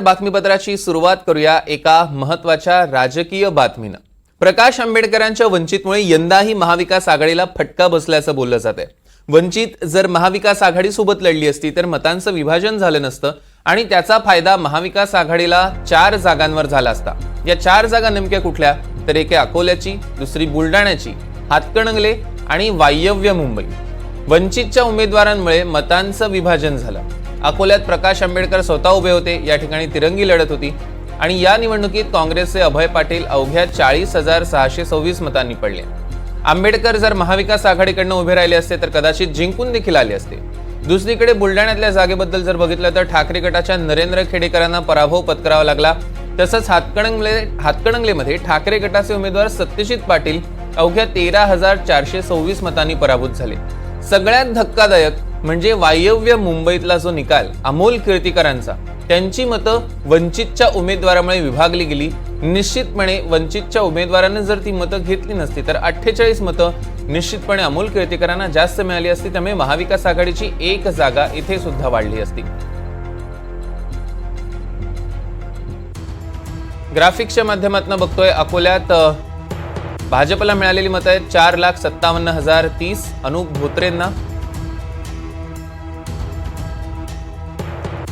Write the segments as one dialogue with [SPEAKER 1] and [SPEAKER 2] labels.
[SPEAKER 1] बातमीपत्राची सुरुवात करूया एका महत्त्वाच्या राजकीय बातमीनं। प्रकाश आंबेडकरांच्या वंचितमुळे यंदाही महाविकास आघाडीला फटका बसल्याचं बोललं जातंय। वंचित जर महाविकास आघाडीसोबत लढली असती तर मतांचं विभाजन झालं नसतं आणि त्याचा फायदा महाविकास आघाडीला 4 जागांवर झाला असता। या 4 जागा नेमक्या कुठल्या तर एक अकोल्याची, दुसरी बुलढाण्याची, हातकणंगले आणि वायव्य मुंबई। वंचितच्या उमेदवारांमुळे मतांचं विभाजन झालं। अकोल्यात प्रकाश आंबेडकर स्वतः उभे होते, या ठिकाणी तिरंगी लढत होती आणि या निवडणुकीत काँग्रेसचे अभय पाटील अवघ्या 40,626 मतांनी पडले। आंबेडकर जर महाविकास आघाडीकडून उभे राहिले असते तर कदाचित जिंकून देखील आले असते। दुसरीकडे बुलढाण्यातल्या जागेबद्दल जर बघितलं तर ठाकरे गटाच्या नरेंद्र खेडेकरांना पराभव पत्करावा लागला। तसंच हातकणंगलेमध्ये ठाकरे गटाचे उमेदवार सत्यजित पाटील अवघ्या 13,426 मतांनी पराभूत झाले। सगळ्यात धक्कादायक म्हणजे वायव्य मुंबईतला जो निकाल अमोल कीर्तीकरांचा, त्यांची मतं वंचितच्या उमेदवारामुळे विभागली गेली। निश्चितपणे वंचितच्या उमेदवारांनी जर ती मतं घेतली नसती तर 48 मतं निश्चितपणे अमोल कीर्तीकरांना जास्त मिळाली असती, त्यामुळे महाविकास आघाडीची 1 जागा इथे सुद्धा वाढली असती। ग्राफिक्सच्या माध्यमातून बघतोय अकोल्यात भाजपला मिळालेली मतं आहेत 4,57,030 अनुप धोत्रेंना,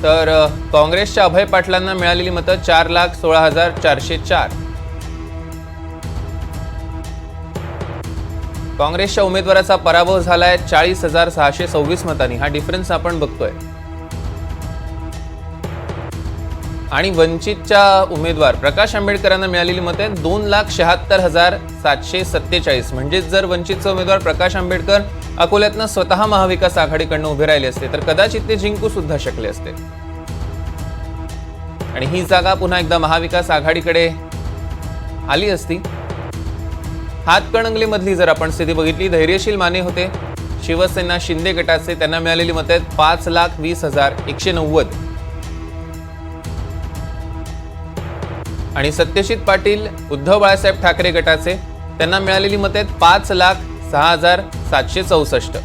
[SPEAKER 1] तर काँग्रेसच्या अभय पाटलांना मिळालेली मतं 4,16,404। काँग्रेसच्या उमेदवाराचा पराभव झालाय 40,626 मतांनी, हा डिफरन्स आपण बघतोय। आणि वंचितच्या उमेदवार प्रकाश आंबेडकरांना मिळालेली मतं 2,76,747। म्हणजे जर वंचितचे उमेदवार प्रकाश आंबेडकर अकोल्यातनं स्वतः महाविकास आघाडीकडून उभे राहिले असते तर कदाचित ते जिंकू सुद्धा शकले असते आणि ही जागा पुन्हा एकदा महाविकास आघाडीकडे आली असती। हातकणंगलेमधली जर आपण स्थिती बघितली, धैर्यशील माने होते शिवसेना शिंदे गटाचे, त्यांना मिळालेली मतं आहेत 5,20,190 आणि सत्यजित पाटील उद्धव बाळासाहेब ठाकरे गटाचे, त्यांना मिळालेली मतं आहेत 5,06,764।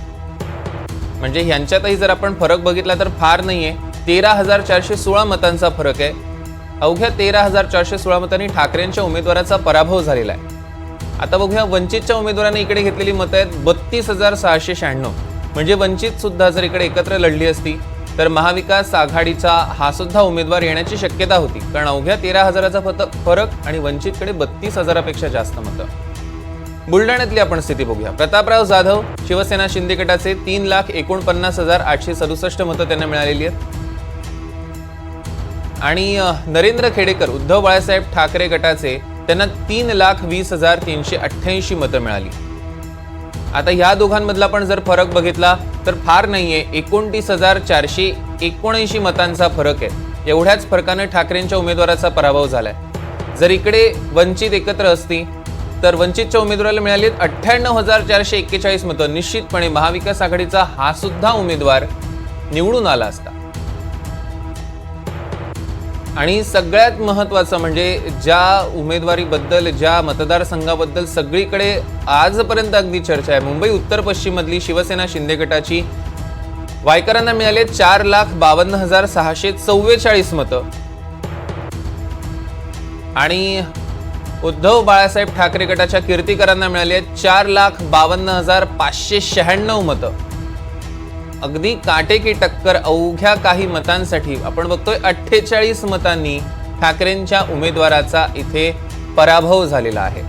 [SPEAKER 1] म्हणजे ह्यांच्यातही जर आपण फरक बघितला तर फार नाहीये, 13,416 मतांचा फरक आहे। अवघ्या 13,416 मतांनी ठाकरेंच्या उमेदवाराचा पराभव झालेला आहे। आता बघूया वंचितच्या उमेदवारांनी इकडे घेतलेली मतं आहेत 32,696। म्हणजे वंचित सुद्धा जर इकडे एकत्र लढली असती तर महाविकास आघाडीचा हा सुद्धा उमेदवार येण्याची शक्यता होती, कारण अवघ्या 13,000चा फरक आणि वंचितकडे 32,000पेक्षा जास्त मतं। बुलढाण्यातली आपण स्थिती बघूया। प्रतापराव जाधव शिवसेना शिंदे गटाचे 3,49,867 मतं त्यांना मिळालेली आहेत आणि नरेंद्र खेडेकर उद्धव बाळासाहेब ठाकरे गटाचे, त्यांना 3,20,388 मतं मिळाली। आता ह्या दोघांमधला पण जर फरक बघितला तर फार नाहीये, 29,479 मतांचा फरक आहे। एवढ्याच फरकाने ठाकरेंच्या उमेदवाराचा पराभव झालाय। जर इकडे वंचित एकत्र असती तर वंचितच्या उमेदवाराला मिळाली 98,441 मतं। निश्चितपणे महाविकास आघाडीचा हा सुद्धा उमेदवार निवडून आला असता। आणि सगळ्यात महत्त्वाचं म्हणजे ज्या उमेदवारीबद्दल, ज्या मतदारसंघाबद्दल सगळीकडे आजपर्यंत अगदी चर्चा आहे, मुंबई उत्तर पश्चिम मधली शिवसेना शिंदे गटाची वायकरांना मिळाले 4,52,644 मतं आणि उद्धव बाळासाहेब ठाकरे गटाच्या कीर्तीकरांना मिळाली आहेत 4,52,596 मतं। अगदी काटेकी टक्कर अवघ्या काही मतांसाठी आपण बघतोय 48 मतांनी ठाकरेंच्या उमेदवाराचा इथे पराभव झालेला आहे।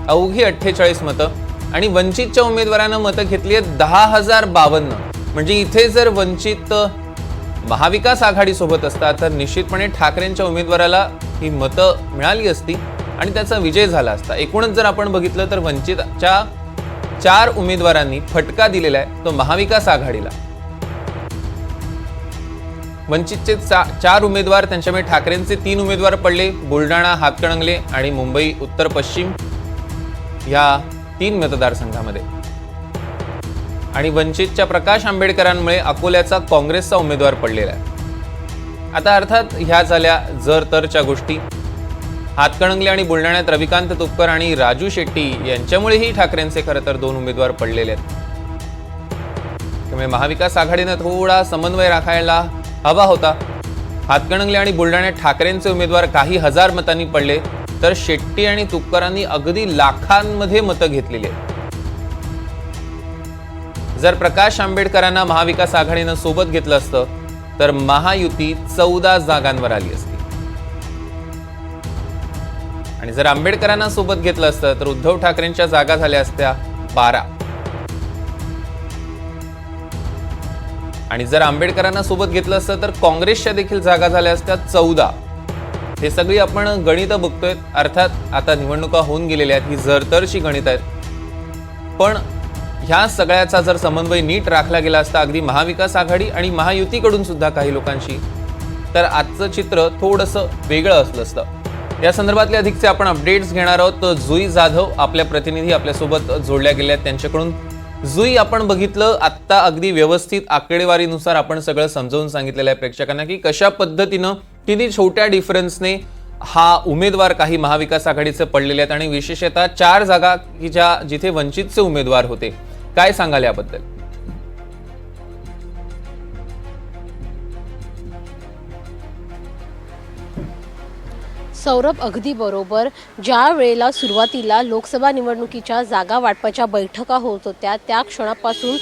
[SPEAKER 1] अवघी 48 मतं आणि वंचितच्या उमेदवारानं मतं घेतली आहेत 10,052। म्हणजे इथे जर वंचित महाविकास आघाडी सोबत असता तर निश्चितपणे ठाकरेंच्या उमेदवाराला ही मतं मिळाली असती आणि त्याचा विजय झाला असता। एकूणच जर आपण बघितलं तर वंचितच्या 4 उमेदवारांनी फटका दिलेला आहे तो महाविकास आघाडीला। वंचितचे 4 उमेदवार, त्यांच्यामुळे ठाकरेंचे 3 उमेदवार पडले, बुलढाणा, हातकणंगले आणि मुंबई उत्तर पश्चिम या 3 मतदारसंघामध्ये। आणि वंचितच्या प्रकाश आंबेडकरांमुळे अकोल्याचा काँग्रेसचा उमेदवार पडलेला आहे। आता अर्थात ह्या झाल्या जर तरच्या गोष्टी। हातकणंगले आणि बुलढाण्यात रविकांत तुपकर आणि राजू शेट्टी यांच्यामुळेही ठाकरेंचे खरं तर 2 उमेदवार पडलेले आहेत। त्यामुळे महाविकास आघाडीने थोडा समन्वय राखायला हवा होता। हातकणंगले आणि बुलढाण्यात ठाकरेंचे उमेदवार काही हजार मतांनी पडले, तर शेट्टी आणि तुपकरांनी अगदी लाखांमध्ये मतं घेतलेली आहेत. जर प्रकाश आंबेडकरांना महाविकास आघाडीनं सोबत घेतलं असतं तर महायुती 14 जागांवर आली असती आणि जर आंबेडकरांना सोबत घेतलं असतं तर उद्धव ठाकरेंच्या जागा झाल्या असत्या 12 आणि जर आंबेडकरांना सोबत घेतलं असतं तर काँग्रेसच्या देखील जागा झाल्या असत्या 14. हे सगळी आपण गणित बघतोय. अर्थात आता निवडणुका होऊन गेलेल्या आहेत, ही जरतरची गणित आहेत, पण ह्या सगळ्याचा जर समन्वय नीट राखला गेला असता अगदी महाविकास आघाडी आणि महायुतीकडून सुद्धा काही लोकांशी, तर आजचं चित्र थोडंसं वेगळं असलं असतं. या संदर्भातले अधिकचे आपण अपडेट्स घेणार आहोत. जुई जाधव आपल्या प्रतिनिधी आपल्यासोबत जोडल्या गेल्या आहेत त्यांच्याकडून. जुई, आपण बघितलं आत्ता अगदी व्यवस्थित आकडेवारीनुसार आपण सगळं समजावून सांगितलेलं आहे प्रेक्षकांना की कशा पद्धतीनं किती छोट्या डिफरन्सने हा उमेदवार काही महाविकास आघाडीचे पडलेले आहेत आणि विशेषतः 4 जागा की जिथे वंचितचे उमेदवार होते. काय सांगाल याबद्दल?
[SPEAKER 2] सौरभ, अगदी बरोबर. ज्या वेळेला सुरुवातीला लोकसभा निवडणुकीच्या जागा वाटपाच्या बैठका होत होत्या त्या क्षणापासून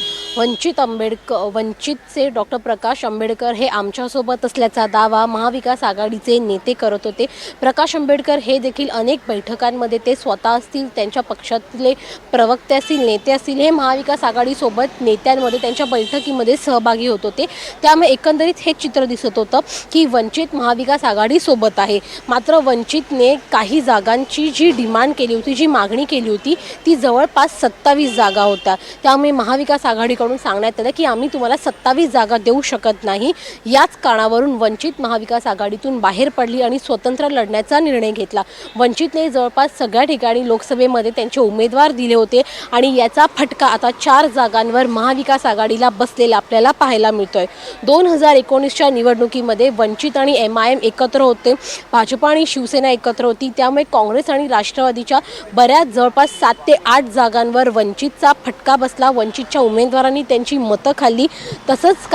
[SPEAKER 2] वंचितचे डॉक्टर प्रकाश आंबेडकर हे आमच्यासोबत असल्याचा दावा महाविकास आघाडीचे नेते करत होते. प्रकाश आंबेडकर हे देखील अनेक बैठकांमध्ये ते स्वतः असतील, त्यांच्या पक्षातले प्रवक्ते असतील, नेते असतील, हे महाविकास आघाडीसोबत नेत्यांमध्ये त्यांच्या बैठकीमध्ये सहभागी होत होते. त्यामुळे एकंदरीत हे चित्र दिसत होतं की वंचित महाविकास आघाडीसोबत आहे. मात्र वंचितने काही जागांची जी डिमांड केली होती, जी मागणी केली होती, ती जवळपास 27 जागा होत्या. त्यामुळे महाविकास आघाडीकडून सांगण्यात आलं की आम्ही तुम्हाला 27 जागा देऊ शकत नाही. याच कारणावरून वंचित महाविकास आघाडीतून बाहेर पडली आणि स्वतंत्र लढण्याचा निर्णय घेतला. वंचितने जवळपास सगळ्या ठिकाणी लोकसभेमध्ये त्यांचे उमेदवार दिले होते आणि याचा फटका आता 4 जागांवर महाविकास आघाडीला बसलेला आपल्याला पाहायला मिळतोय. 2019च्या निवडणुकीमध्ये वंचित आणि MIM एकत्र होते, भाजप आणि शिवसेना एकत्र होती. त्यामुळे काँग्रेस आणि राष्ट्रवादीच्या बऱ्याच जवळपास 7 ते 8 जागांवर वंचितचा फटका बसला. वंचितच्या उमेदवारांनी त्यांची मतं खाल्ली. तसंच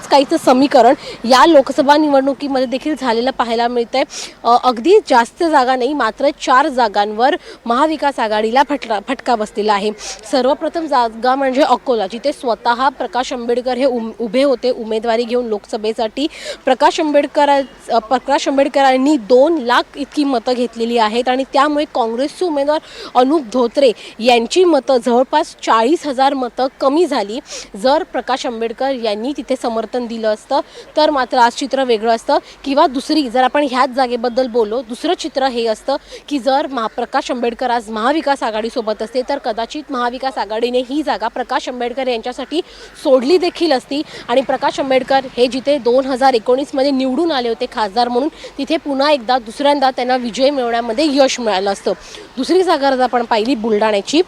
[SPEAKER 2] काहीचं समीकरण या लोकसभा निवडणुकीमध्ये देखील झालेलं पाहायला मिळतंय. अगदी जास्त जागा नाही, मात्र 4 जागांवर महाविकास आघाडीला फटका बसलेला आहे. सर्वप्रथम जागा म्हणजे अकोला, जिथे स्वतः प्रकाश आंबेडकर हे उभे होते उमेदवारी घेऊन लोकसभेसाठी. प्रकाश आंबेडकरांनी 2 लाख इतकी मतं घेतलेली आहेत आणि त्यामुळे काँग्रेसचे उमेदवार अनुप धोत्रे यांची मतं जवळपास 40,000 मतं कमी झाली. जर प्रकाश आंबेडकर यांनी तिथे समर्थन दिलं असतं तर मात्र आज चित्र वेगळं असतं. किंवा दुसरी, जर आपण ह्याच जागेबद्दल बोललो, दुसरं चित्र हे असतं की जर प्रकाश आंबेडकर आज महाविकास आघाडीसोबत असते तर कदाचित महाविकास आघाडीने ही जागा प्रकाश आंबेडकर यांच्यासाठी सोडली देखील असती आणि प्रकाश आंबेडकर हे जिथे 2019मध्ये निवडून आले होते खासदार म्हणून, तिथे पुन्हा एकदा दुसऱ्यांदा त्यांना विजय मिळवण्यामध्ये यश मिळालं असतं. दुसरी जागा जर आपण पाहिली बुलढाण्याची,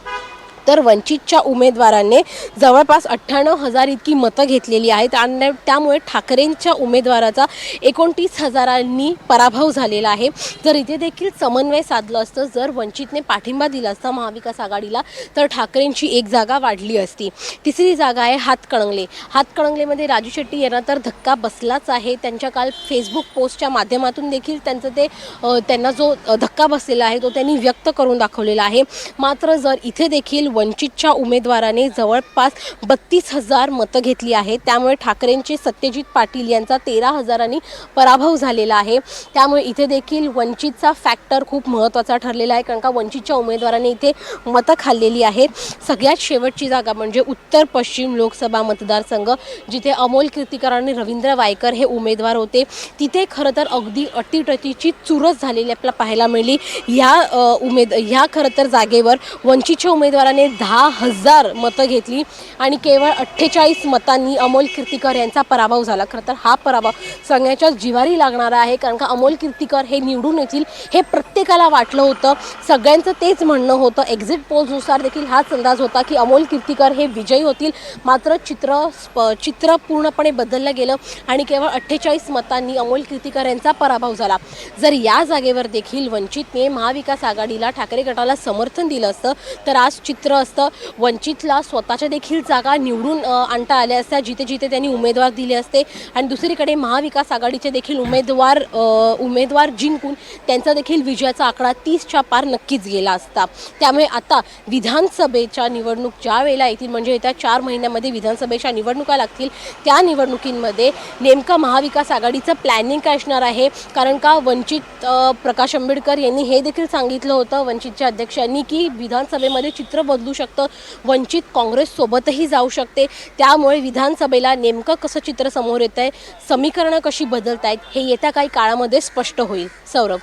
[SPEAKER 2] तर वंचितच्या उमेदवारांनी जवळपास 98,000 इतकी मतं घेतलेली आहेत आणि त्यामुळे ठाकरेंच्या उमेदवाराचा 29,000 पराभव झालेला आहे. जर इथे देखील समन्वय साधलं असतं, जर वंचितने पाठिंबा दिला असता महाविकास आघाडीला, तर ठाकरेंची 1 जागा वाढली असती. तिसरी जागा आहे हातकणंगले. हातकणंगलेमध्ये राजू शेट्टी यांना तर धक्का बसलाच आहे. त्यांच्या काल फेसबुक पोस्टच्या माध्यमातून देखील त्यांना जो धक्का बसलेला आहे तो त्यांनी व्यक्त करून दाखवलेला आहे. मात्र जर इथे देखील वंचितच्या उमेदवाराने जवळपास 32,000 मतं घेतली आहेत. त्यामुळे ठाकरेंचे सत्यजित पाटील यांचा 13,000 पराभव झालेला आहे. त्यामुळे इथे देखील वंचितचा फॅक्टर खूप महत्त्वाचा ठरलेला आहे, कारण का वंचितच्या उमेदवारांनी इथे मतं खाल्लेली आहेत. सगळ्यात शेवटची जागा म्हणजे उत्तर पश्चिम लोकसभा मतदारसंघ, जिथे अमोल कीर्तीकर आणि रवींद्र वायकर हे उमेदवार होते. तिथे खरं तर अगदी अटीतटीची चुरस झालेली आपल्याला पाहायला मिळली. ह्या खरं तर जागेवर वंचितच्या उमेदवाराने 10,000 मतं घेतली आणि केवळ 48 मतांनी अमोल कीर्तीकर यांचा पराभव झाला. खरं तर हा पराभव सगळ्यांच्या जिवारी लागणारा आहे, कारण का अमोल कीर्तीकर हे निवडून येतील हे प्रत्येकाला वाटलं होतं. सगळ्यांचं तेच म्हणणं होतं. एक्झिट पोल्सनुसार देखील हाच अंदाज होता की अमोल कीर्तीकर हे विजयी होतील. मात्र चित्र पूर्णपणे बदललं गेलं आणि केवळ 48 मतांनी अमोल कीर्तीकर यांचा पराभव झाला. जर या जागेवर देखील वंचितने महाविकास आघाडीला, ठाकरे गटाला समर्थन दिलं असतं तर आज चित्र चित्र असतं. वंचितला स्वतःच्या देखील जागा निवडून आणता आल्या असत्या जिथे जिथे त्यांनी उमेदवार दिले असते आणि दुसरीकडे महाविकास आघाडीचे देखील उमेदवार जिंकून त्यांचा देखील विजयाचा आकडा 30च्या पार नक्कीच गेला असता. त्यामुळे आता विधानसभेच्या निवडणूक ज्या वेळेला येतील म्हणजे येत्या 4 महिन्यामध्ये विधानसभेच्या निवडणुका लागतील, त्या निवडणुकींमध्ये नेमकं महाविकास आघाडीचं प्लॅनिंग काय असणार आहे. कारण का वंचित प्रकाश आंबेडकर यांनी हे देखील सांगितलं होतं वंचितच्या अध्यक्षांनी की विधानसभेमध्ये चित्र बदलू शकतं, वंचित काँग्रेससोबतही जाऊ शकते. त्यामुळे विधानसभेला नेमकं कसं चित्र समोर येत आहे, समीकरणं कशी बदलत आहेत हे येत्या काही काळामध्ये स्पष्ट होईल. सौरभ.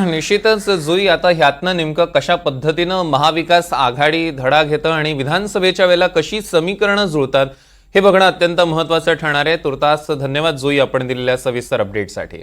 [SPEAKER 1] निश्चितच जुई, आता ह्यातनं नेमकं कशा पद्धतीनं महाविकास आघाडी धडा घेतं आणि विधानसभेच्या वेळेला कशी समीकरणं जुळतात हे बघणं अत्यंत महत्त्वाचं ठरणार आहे. तुर्तास धन्यवाद जुई, आपण दिलेल्या सविस्तर अपडेटसाठी.